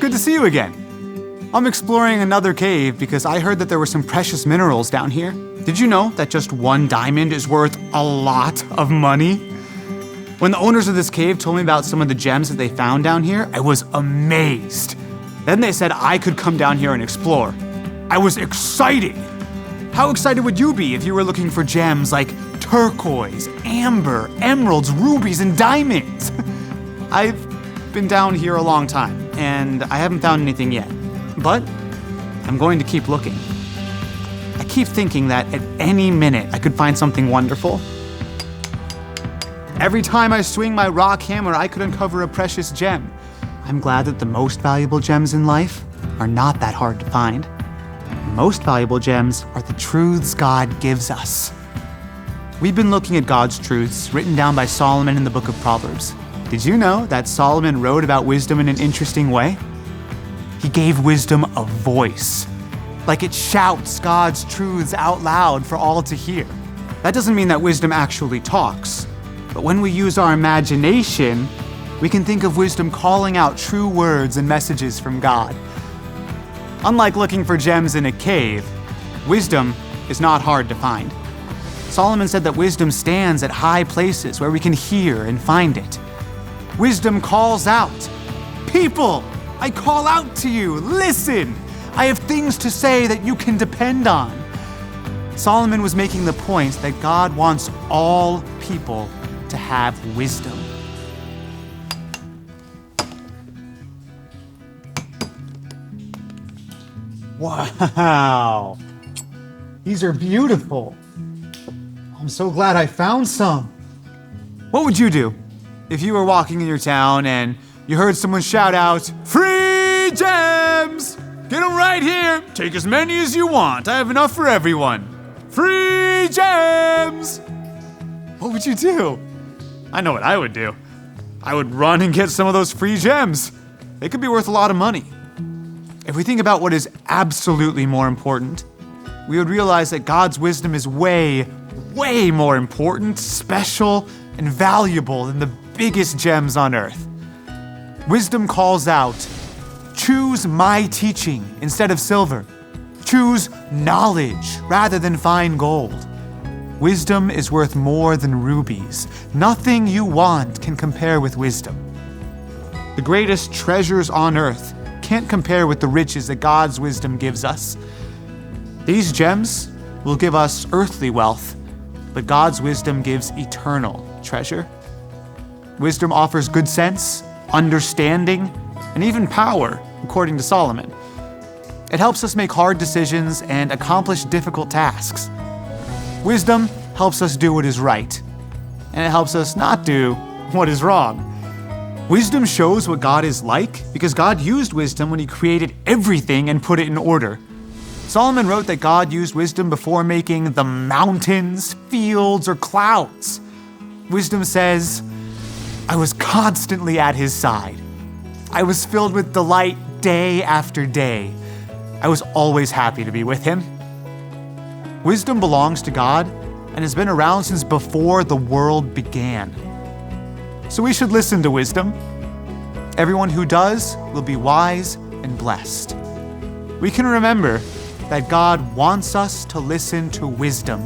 good to see you again. I'm exploring another cave because I heard that there were some precious minerals down here. Did you know that just one diamond is worth a lot of money? When the owners of this cave told me about some of the gems that they found down here, I was amazed. Then they said I could come down here and explore. I was excited. How excited would you be if you were looking for gems like turquoise, amber, emeralds, rubies, and diamonds? I've been down here a long time, and I haven't found anything yet. But I'm going to keep looking. I keep thinking that at any minute I could find something wonderful. Every time I swing my rock hammer, I could uncover a precious gem. I'm glad that the most valuable gems in life are not that hard to find. The most valuable gems are the truths God gives us. We've been looking at God's truths written down by Solomon in the book of Proverbs. Did you know that Solomon wrote about wisdom in an interesting way? He gave wisdom a voice, like it shouts God's truths out loud for all to hear. That doesn't mean that wisdom actually talks, but when we use our imagination, we can think of wisdom calling out true words and messages from God. Unlike looking for gems in a cave, wisdom is not hard to find. Solomon said that wisdom stands at high places where we can hear and find it. Wisdom calls out, "People, I call out to you, listen! I have things to say that you can depend on." Solomon was making the point that God wants all people to have wisdom. Wow, these are beautiful. I'm so glad I found some. What would you do if you were walking in your town and you heard someone shout out, "Free gems! Get them right here! Take as many as you want. I have enough for everyone. Free gems!" What would you do? I know what I would do. I would run and get some of those free gems. They could be worth a lot of money. If we think about what is absolutely more important, we would realize that God's wisdom is way, way more important, special, and valuable than the biggest gems on earth. Wisdom calls out, "Choose my teaching instead of silver. Choose knowledge rather than fine gold." Wisdom is worth more than rubies. Nothing you want can compare with wisdom. The greatest treasures on earth can't compare with the riches that God's wisdom gives us. These gems will give us earthly wealth, but God's wisdom gives eternal treasure. Wisdom offers good sense, understanding, and even power, according to Solomon. It helps us make hard decisions and accomplish difficult tasks. Wisdom helps us do what is right, and it helps us not do what is wrong. Wisdom shows what God is like because God used wisdom when he created everything and put it in order. Solomon wrote that God used wisdom before making the mountains, fields, or clouds. Wisdom says, "I was constantly at his side. I was filled with delight day after day. I was always happy to be with him." Wisdom belongs to God and has been around since before the world began. So we should listen to wisdom. Everyone who does will be wise and blessed. We can remember that God wants us to listen to wisdom